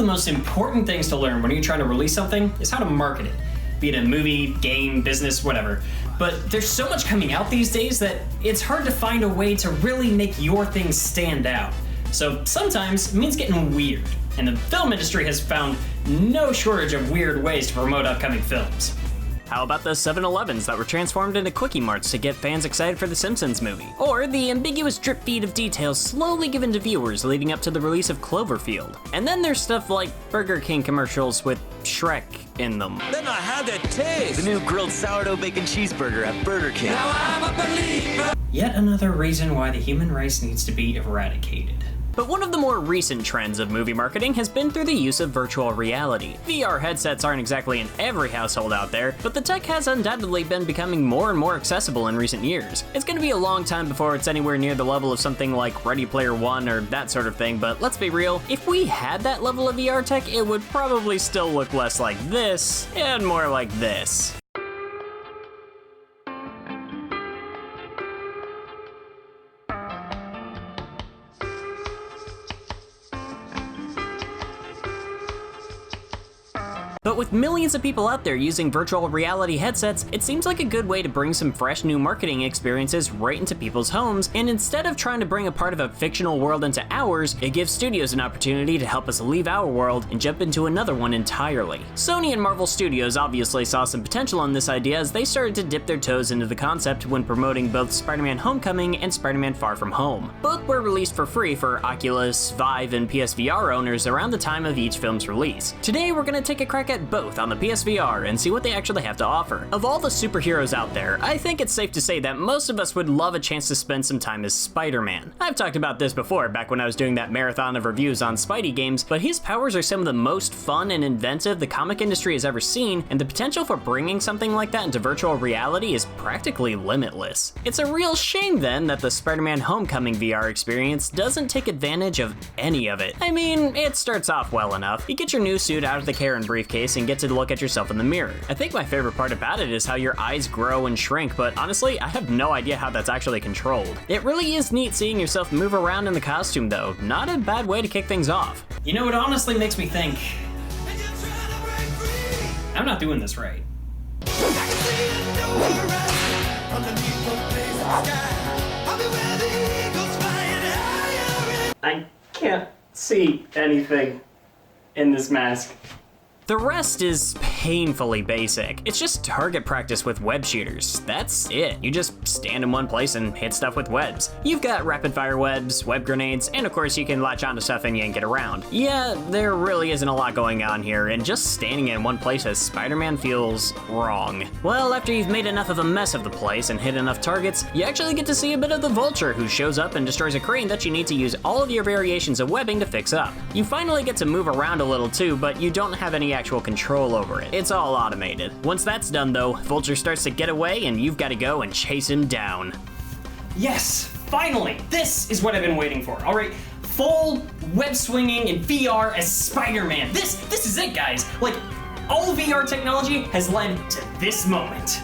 the most important things to learn when you're trying to release something is how to market it, be it a movie, game, business, whatever. But there's so much coming out these days that it's hard to find a way to really make your thing stand out. So sometimes it means getting weird, and the film industry has found no shortage of weird ways to promote upcoming films. How about the 7-Elevens that were transformed into Quickie Marts to get fans excited for the Simpsons movie? Or the ambiguous drip feed of details slowly given to viewers leading up to the release of Cloverfield. And then there's stuff like Burger King commercials with Shrek in them. Then I had that taste! The new grilled sourdough bacon cheeseburger at Burger King. Now I'm a believer! Yet another reason why the human race needs to be eradicated. But one of the more recent trends of movie marketing has been through the use of virtual reality. VR headsets aren't exactly in every household out there, but the tech has undoubtedly been becoming more and more accessible in recent years. It's gonna be a long time before it's anywhere near the level of something like Ready Player One or that sort of thing, but let's be real, if we had that level of VR tech, it would probably still look less like this and more like this. But with millions of people out there using virtual reality headsets, it seems like a good way to bring some fresh new marketing experiences right into people's homes, and instead of trying to bring a part of a fictional world into ours, it gives studios an opportunity to help us leave our world and jump into another one entirely. Sony and Marvel Studios obviously saw some potential in this idea as they started to dip their toes into the concept when promoting both Spider-Man Homecoming and Spider-Man Far From Home. Both were released for free for Oculus, Vive, and PSVR owners around the time of each film's release. Today we're gonna take a crack at both on the PSVR and see what they actually have to offer. Of all the superheroes out there, I think it's safe to say that most of us would love a chance to spend some time as Spider-Man. I've talked about this before back when I was doing that marathon of reviews on Spidey games, but his powers are some of the most fun and inventive the comic industry has ever seen, and the potential for bringing something like that into virtual reality is practically limitless. It's a real shame then that the Spider-Man Homecoming VR experience doesn't take advantage of any of it. I mean, it starts off well enough. You get your new suit out of the Karen briefcase and get to look at yourself in the mirror. I think my favorite part about it is how your eyes grow and shrink, but honestly, I have no idea how that's actually controlled. It really is neat seeing yourself move around in the costume though. Not a bad way to kick things off. You know, it honestly makes me think, I'm not doing this right. I can't see anything in this mask. The rest is painfully basic. It's just target practice with web shooters. That's it. You just stand in one place and hit stuff with webs. You've got rapid fire webs, web grenades, and of course you can latch onto stuff and yank it around. Yeah, there really isn't a lot going on here, and just standing in one place as Spider-Man feels wrong. Well, after you've made enough of a mess of the place and hit enough targets, you actually get to see a bit of the Vulture, who shows up and destroys a crane that you need to use all of your variations of webbing to fix up. You finally get to move around a little too, but you don't have any actual control over it. It's all automated. Once that's done though, Vulture starts to get away and you've got to go and chase him down. Yes, finally! This is what I've been waiting for. All right, full web swinging in VR as Spider-Man. This is it, guys. Like, all VR technology has led to this moment.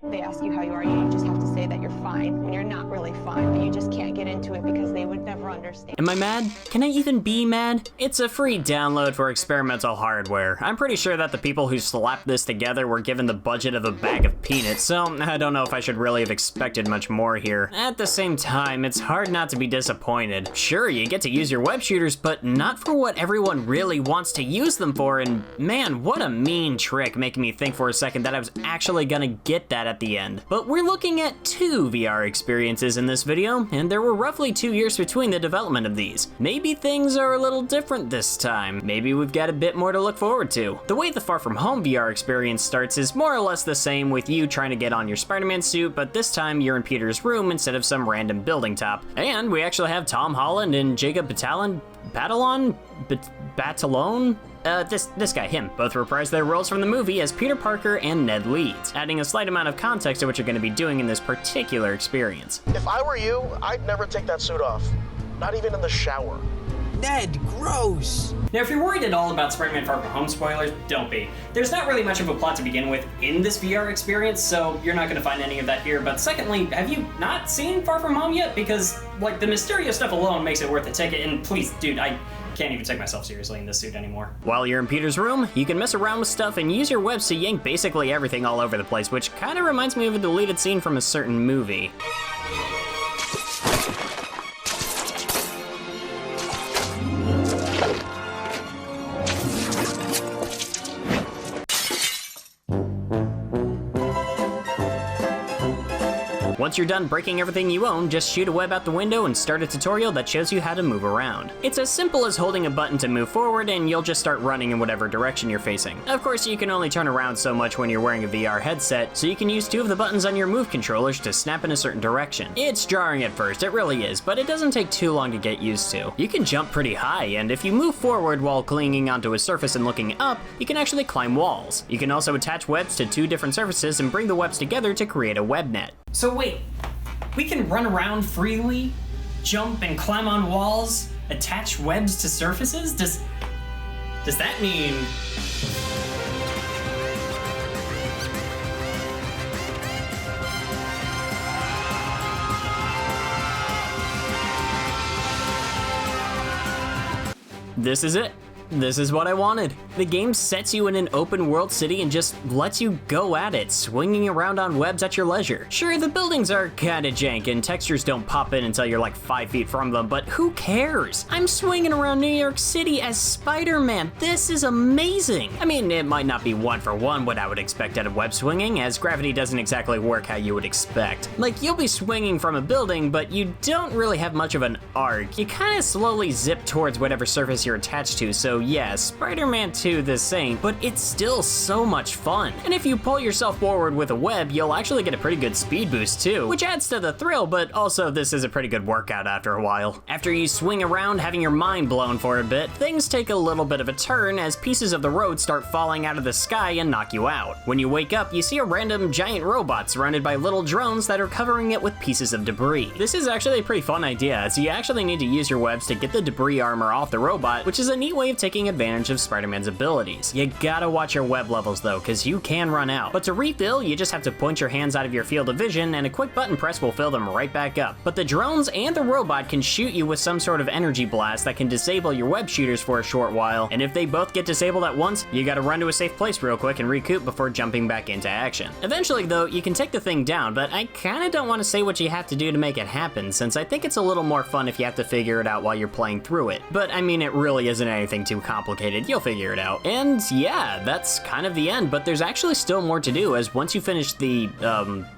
They ask you how you are, you just have to say that you're fine when you're not really fine, but you just can't get into it because they would never understand. Am I mad? Can I even be mad? It's a free download for experimental hardware. I'm pretty sure that the people who slapped this together were given the budget of a bag of peanuts, so I don't know if I should really have expected much more here. At the same time, it's hard not to be disappointed. Sure, you get to use your web shooters, but not for what everyone really wants to use them for, and man, what a mean trick, making me think for a second that I was actually gonna get that at the end. But we're looking at 2 VR experiences in this video, and there were roughly 2 years between the development of these. Maybe things are a little different this time. Maybe we've got a bit more to look forward to. The way the Far From Home VR experience starts is more or less the same, with you trying to get on your Spider-Man suit, but this time you're in Peter's room instead of some random building top. And we actually have Tom Holland and Jacob Batalon? this guy, him, both reprise their roles from the movie as Peter Parker and Ned Leeds, adding a slight amount of context to what you're going to be doing in this particular experience. If I were you, I'd never take that suit off. Not even in the shower. Ned, gross! Now, if you're worried at all about Spider-Man Far From Home spoilers, don't be. There's not really much of a plot to begin with in this VR experience, so you're not going to find any of that here. But secondly, have you not seen Far From Home yet? Because, like, the Mysterio stuff alone makes it worth a ticket, and please, dude, I can't even take myself seriously in this suit anymore. While you're in Peter's room, you can mess around with stuff and use your webs to yank basically everything all over the place, which kind of reminds me of a deleted scene from a certain movie. Once you're done breaking everything you own, just shoot a web out the window and start a tutorial that shows you how to move around. It's as simple as holding a button to move forward and you'll just start running in whatever direction you're facing. Of course, you can only turn around so much when you're wearing a VR headset, so you can use 2 of the buttons on your move controllers to snap in a certain direction. It's jarring at first, it really is, but it doesn't take too long to get used to. You can jump pretty high, and if you move forward while clinging onto a surface and looking up, you can actually climb walls. You can also attach webs to 2 different surfaces and bring the webs together to create a web net. So wait, we can run around freely, jump and climb on walls, attach webs to surfaces? Does that mean... This is it. This is what I wanted. The game sets you in an open world city and just lets you go at it, swinging around on webs at your leisure. Sure, the buildings are kinda jank and textures don't pop in until you're like 5 feet from them, but who cares? I'm swinging around New York City as Spider-Man. This is amazing. I mean, it might not be 1-for-1 what I would expect out of web swinging, as gravity doesn't exactly work how you would expect. Like, you'll be swinging from a building, but you don't really have much of an arc. You kinda slowly zip towards whatever surface you're attached to, so yeah, Spider-Man 2 this ain't, but it's still so much fun. And if you pull yourself forward with a web, you'll actually get a pretty good speed boost too, which adds to the thrill, but also this is a pretty good workout after a while. After you swing around having your mind blown for a bit, things take a little bit of a turn as pieces of the road start falling out of the sky and knock you out. When you wake up, you see a random giant robot surrounded by little drones that are covering it with pieces of debris. This is actually a pretty fun idea, as you actually need to use your webs to get the debris armor off the robot, which is a neat way of taking advantage of Spider-Man's abilities. You gotta watch your web levels though, cause you can run out. But to refill, you just have to point your hands out of your field of vision and a quick button press will fill them right back up. But the drones and the robot can shoot you with some sort of energy blast that can disable your web shooters for a short while, and if they both get disabled at once, you gotta run to a safe place real quick and recoup before jumping back into action. Eventually though, you can take the thing down, but I kinda don't want to say what you have to do to make it happen, since I think it's a little more fun if you have to figure it out while you're playing through it. But I mean, it really isn't anything too complicated. You'll figure it out. And yeah, that's kind of the end, but there's actually still more to do, as once you finish the,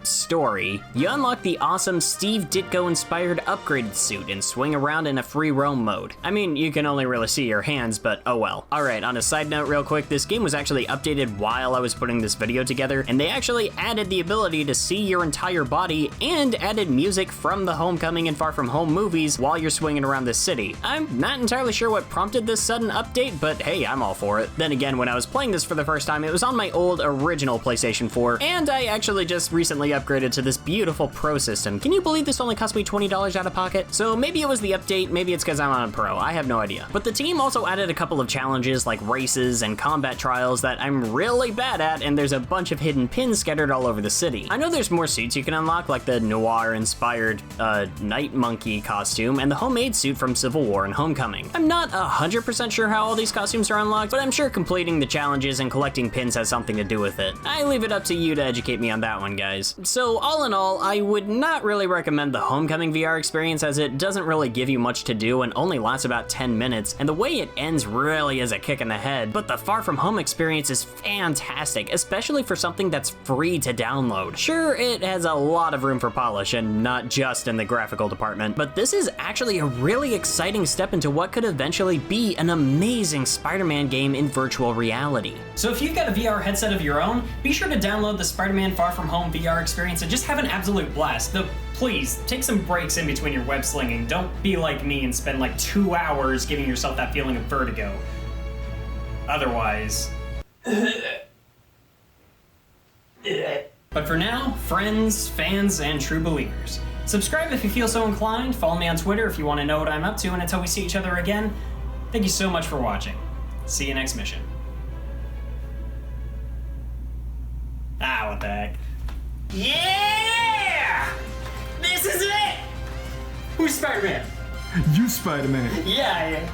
story, you unlock the awesome Steve Ditko-inspired upgraded suit and swing around in a free roam mode. I mean, you can only really see your hands, but oh well. Alright, on a side note real quick, this game was actually updated while I was putting this video together, and they actually added the ability to see your entire body and added music from the Homecoming and Far From Home movies while you're swinging around the city. I'm not entirely sure what prompted this sudden update, but hey, I'm all for it. Then again, when I was playing this for the first time, it was on my old original PlayStation 4, and I actually just recently upgraded to this beautiful Pro system. Can you believe this only cost me $20 out of pocket? So maybe it was the update, maybe it's because I'm on Pro, I have no idea. But the team also added a couple of challenges like races and combat trials that I'm really bad at, and there's a bunch of hidden pins scattered all over the city. I know there's more suits you can unlock, like the noir-inspired Night Monkey costume and the homemade suit from Civil War and Homecoming. I'm not 100% sure how all these costumes are unlocked, but I'm sure completing the challenges and collecting pins has something to do with it. I leave it up to you to educate me on that one, guys. So all in all, I would not really recommend the Homecoming VR experience, as it doesn't really give you much to do and only lasts about 10 minutes, and the way it ends really is a kick in the head. But the Far From Home experience is fantastic, especially for something that's free to download. Sure, it has a lot of room for polish, and not just in the graphical department, but this is actually a really exciting step into what could eventually be an amazing Spider-Man game in virtual reality. So if you've got a VR headset of your own, be sure to download the Spider-Man Far From Home VR experience and just have an absolute blast. Though, please, take some breaks in between your web slinging. Don't be like me and spend like 2 hours giving yourself that feeling of vertigo. otherwise. But for now, friends, fans, and true believers, subscribe if you feel so inclined, follow me on Twitter if you want to know what I'm up to, and until we see each other again, thank you so much for watching. See you next mission. Ah, what the heck. Yeah! This is it! Who's Spider-Man? You Spider-Man. Yeah,